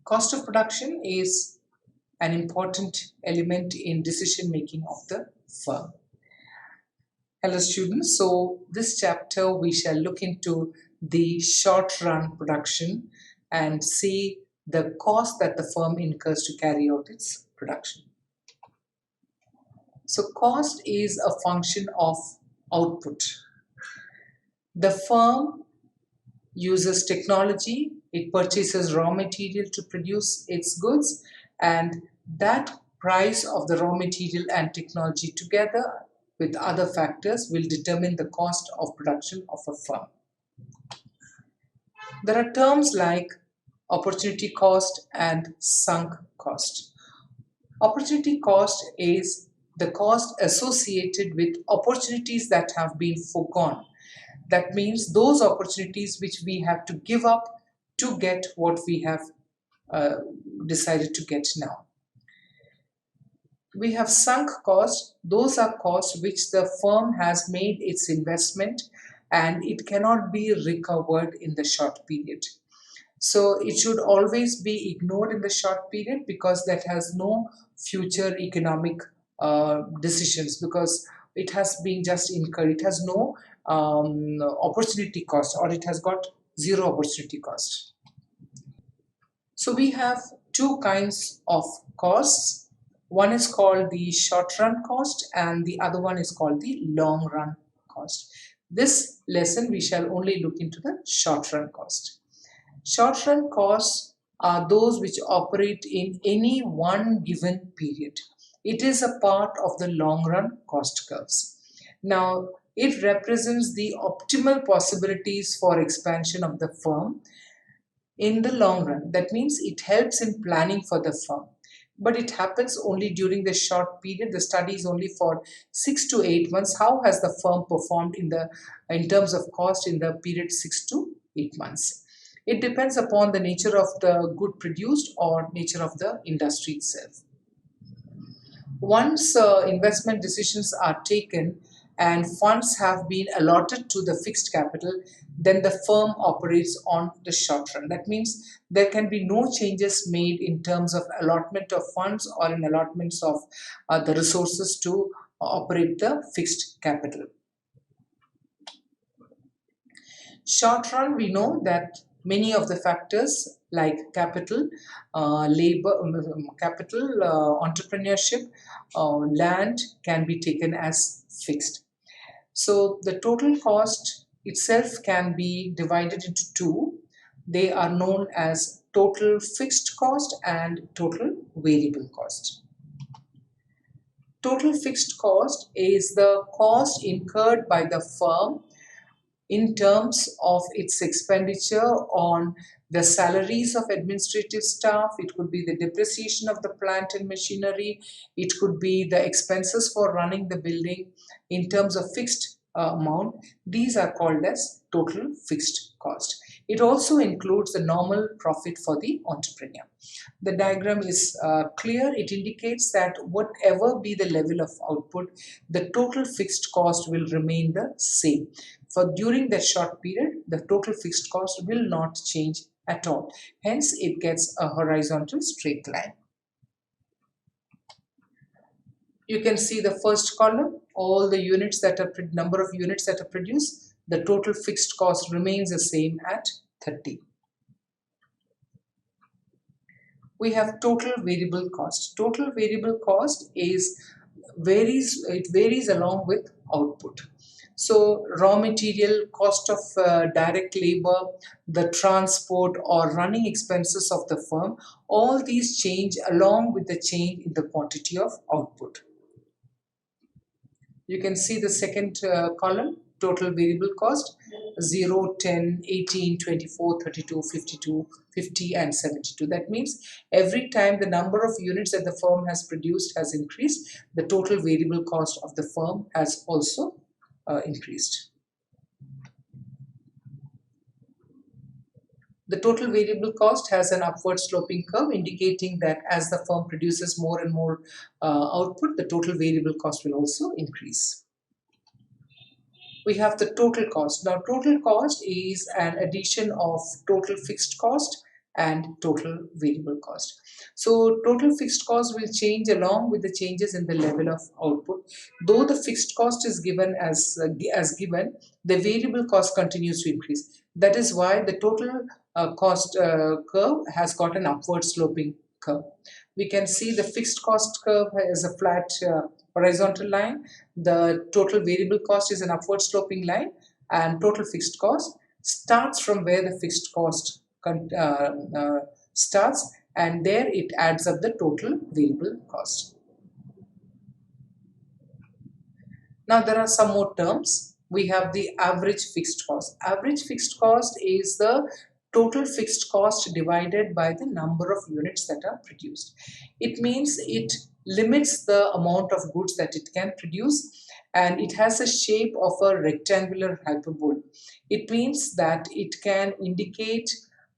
Cost of production is an important element in decision making of the firm. Hello students, so this chapter we shall look into the short run production and see the cost that the firm incurs to carry out its production. So cost is a function of output. The firm uses technology, it purchases raw material to produce its goods, and that price of the raw material and technology together with other factors will determine the cost of production of a firm. There are terms like opportunity cost and sunk cost. Opportunity cost is the cost associated with opportunities that have been foregone. That means those opportunities which we have to give up to get what we have decided to get now. We have sunk costs. Those are costs which the firm has made its investment and it cannot be recovered in the short period. So it should always be ignored in the short period because that has no future economic decisions, because it has been just incurred. It has no opportunity cost, or it has got zero opportunity cost. So we have two kinds of costs. One is called the short run cost and the other one is called the long run cost. This lesson we shall only look into the short run cost. Short run costs are those which operate in any one given period. It is a part of the long run cost curves. Now, it represents the optimal possibilities for expansion of the firm in the long run. That means it helps in planning for the firm. But it happens only during the short period. The study is only for 6 to 8 months. How has the firm performed in terms of cost in the period 6 to 8 months? It depends upon the nature of the good produced or nature of the industry itself. Once investment decisions are taken and funds have been allotted to the fixed capital, then the firm operates on the short run. That means there can be no changes made in terms of allotment of funds or in allotments of the resources to operate the fixed capital. Short run, we know that many of the factors like capital, labor, capital, entrepreneurship, land can be taken as fixed. So the total cost itself can be divided into two. They are known as total fixed cost and total variable cost. Total fixed cost is the cost incurred by the firm in terms of its expenditure on the salaries of administrative staff. It could be the depreciation of the plant and machinery. It could be the expenses for running the building in terms of fixed amount. These are called as total fixed cost. It also includes the normal profit for the entrepreneur. The diagram is clear. It indicates that whatever be the level of output, the total fixed cost will remain the same. For during that short period, the total fixed cost will not change at all. Hence, it gets a horizontal straight line. You can see the first column, all the units that are number of units that are produced, the total fixed cost remains the same at 30. We have total variable cost. Total variable cost varies along with output. So raw material, cost of direct labor, the transport or running expenses of the firm, all these change along with the change in the quantity of output. You can see the second column, total variable cost, 0, 10, 18, 24, 32, 52, 50 and 72. That means every time the number of units that the firm has produced has increased, the total variable cost of the firm has also increased. The total variable cost has an upward sloping curve indicating that as the firm produces more and more output, the total variable cost will also increase. We have the total cost. Now, total cost is an addition of total fixed cost and total variable cost. So total fixed cost will change along with the changes in the level of output. Though the fixed cost is given as given, the variable cost continues to increase. That is why the total cost curve has got an upward sloping curve. We can see the fixed cost curve as a flat horizontal line. The total variable cost is an upward sloping line, and total fixed cost starts from where the fixed cost starts, and there it adds up the total variable cost. Now there are some more terms. We have the average fixed cost. Average fixed cost is the total fixed cost divided by the number of units that are produced. It means it limits the amount of goods that it can produce, and it has a shape of a rectangular hyperbole. It means that it can indicate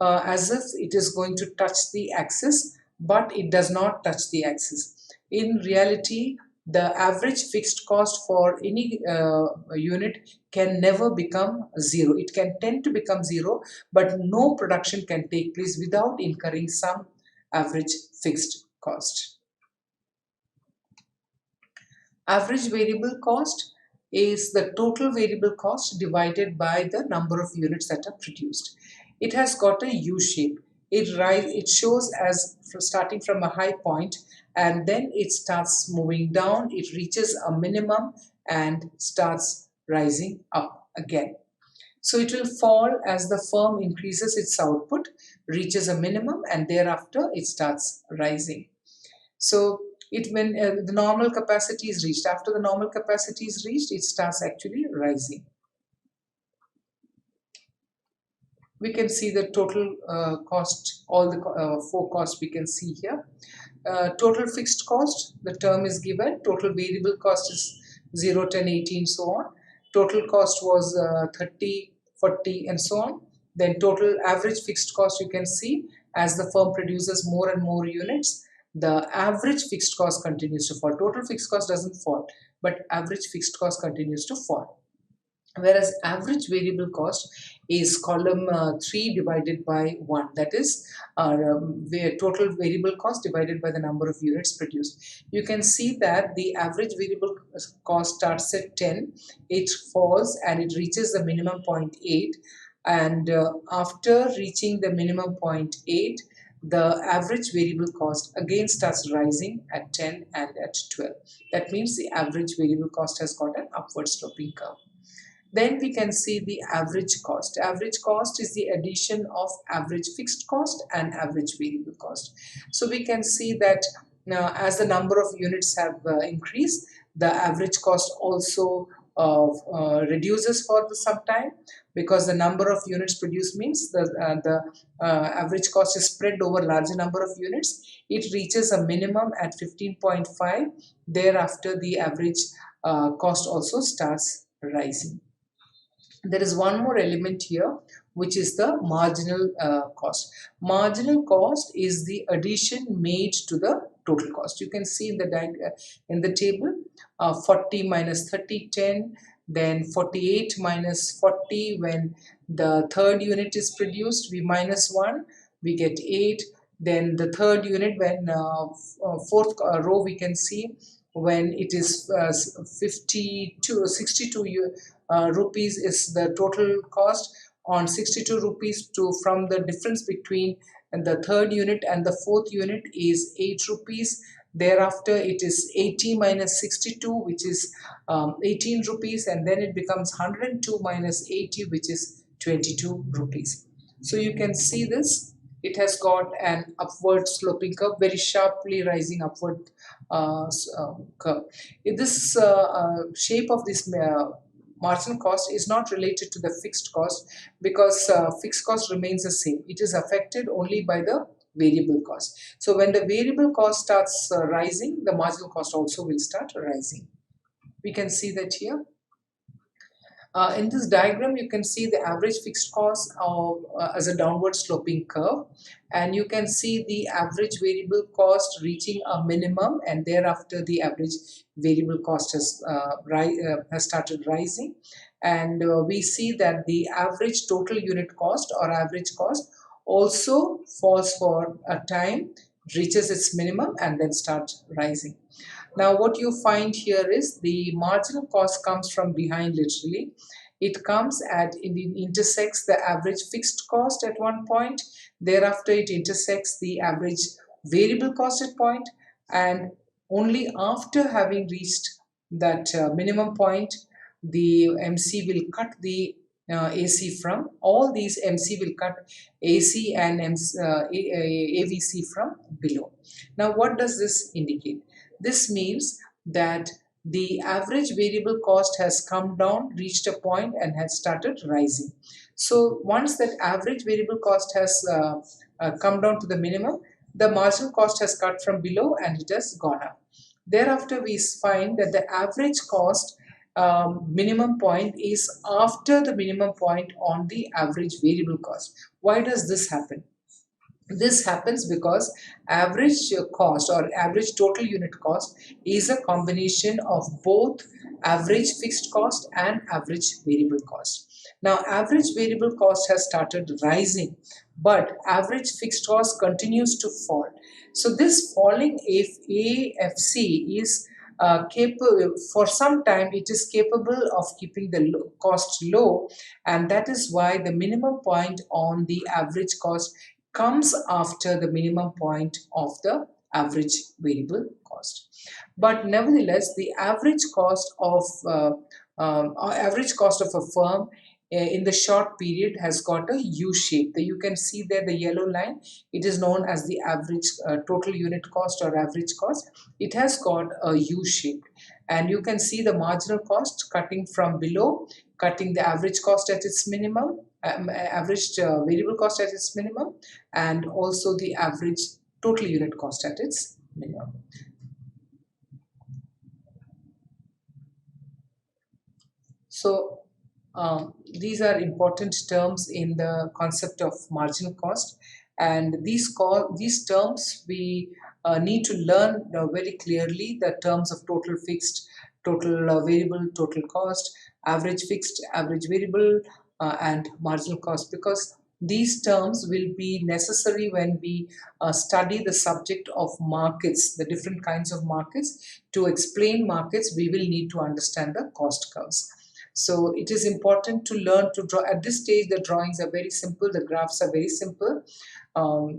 as if it is going to touch the axis, but it does not touch the axis. In reality, the average fixed cost for any unit can never become zero. It can tend to become zero, but no production can take place without incurring some average fixed cost. Average variable cost is the total variable cost divided by the number of units that are produced. It has got a U shape. It shows as starting from a high point, and then it starts moving down. It reaches a minimum and starts rising up again. So it will fall as the firm increases its output, reaches a minimum, and thereafter it starts rising. So when the normal capacity is reached, after the normal capacity is reached, it starts actually rising. We can see the total cost, all the four costs we can see here. Total fixed cost, the term is given. Total variable cost is 0, 10, 18, so on. Total cost was 30, 40, and so on. Then total average fixed cost, you can see as the firm produces more and more units, the average fixed cost continues to fall. Total fixed cost doesn't fall, but average fixed cost continues to fall. Whereas average variable cost is column 3 divided by 1, that is total variable cost divided by the number of units produced. You can see that the average variable cost starts at 10, it falls and it reaches the minimum 0.8, and after reaching the minimum 0.8, the average variable cost again starts rising at 10 and at 12. That means the average variable cost has got an upward sloping curve. Then we can see the average cost. Average cost is the addition of average fixed cost and average variable cost. So we can see that as the number of units have increased, the average cost also reduces for some time, because the number of units produced means the average cost is spread over a larger number of units. It reaches a minimum at 15.5. Thereafter, the average cost also starts rising. There is one more element here, which is the marginal cost. Marginal cost is the addition made to the total cost. You can see in the table 40 minus 30, 10, then 48 minus 40. When the third unit is produced, we minus 1, we get 8. Then the third unit, when fourth row, we can see when it is 62 rupees is the total cost. On 62 rupees from the difference between the third unit and the fourth unit is 8 rupees. Thereafter it is 80 minus 62, which is 18 rupees, and then it becomes 102 minus 80, which is 22 rupees. So you can see this. It has got an upward sloping curve, very sharply rising upward curve. This shape of this marginal cost is not related to the fixed cost, because fixed cost remains the same. It is affected only by the variable cost. So when the variable cost starts rising, the marginal cost also will start rising. We can see that here. In this diagram, you can see the average fixed cost as a downward sloping curve, and you can see the average variable cost reaching a minimum, and thereafter the average variable cost has started rising, and we see that the average total unit cost or average cost also falls for a time, reaches its minimum, and then starts rising. Now what you find here is the marginal cost comes from behind literally. It comes at, it intersects the average fixed cost at one point. Thereafter it intersects the average variable cost at point, and only after having reached that minimum point, the MC will cut the AC from, all these MC will cut AC and AVC from below. Now what does this indicate? This means that the average variable cost has come down, reached a point, and has started rising. So once that average variable cost has come down to the minimum, the marginal cost has cut from below and it has gone up. Thereafter, we find that the average cost minimum point is after the minimum point on the average variable cost. Why does this happen? This happens because average cost or average total unit cost is a combination of both average fixed cost and average variable cost. Now, average variable cost has started rising, but average fixed cost continues to fall. So this falling AFC is capable, for some time it is capable of keeping the cost low, and that is why the minimum point on the average cost comes after the minimum point of the average variable cost. But nevertheless, the average cost of a firm in the short period has got a U shape. You can see there the yellow line. It is known as the average total unit cost or average cost. It has got a U shape, and you can see the marginal cost cutting from below, cutting the average cost at its minimum, average variable cost at its minimum, and also the average total unit cost at its minimum. So these are important terms in the concept of marginal cost, and these terms we need to learn very clearly. The terms of total fixed, total variable, total cost, average fixed, average variable, and marginal cost, because these terms will be necessary when we study the subject of markets, the different kinds of markets. To explain markets, we will need to understand the cost curves. So it is important to learn to draw. At this stage, the drawings are very simple, the graphs are very simple.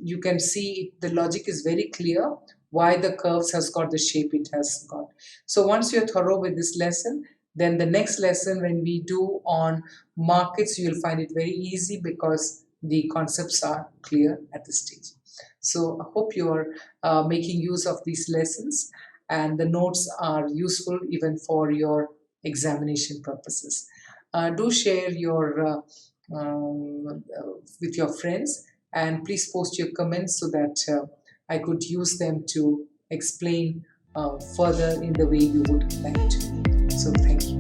You can see the logic is very clear why the curves has got the shape it has got. So once you're thorough with this lesson, then the next lesson when we do on markets, you'll find it very easy because the concepts are clear at this stage. So I hope you're making use of these lessons, and the notes are useful even for your examination purposes. Do share your with your friends, and please post your comments so that I could use them to explain further in the way you would like to. So thank you.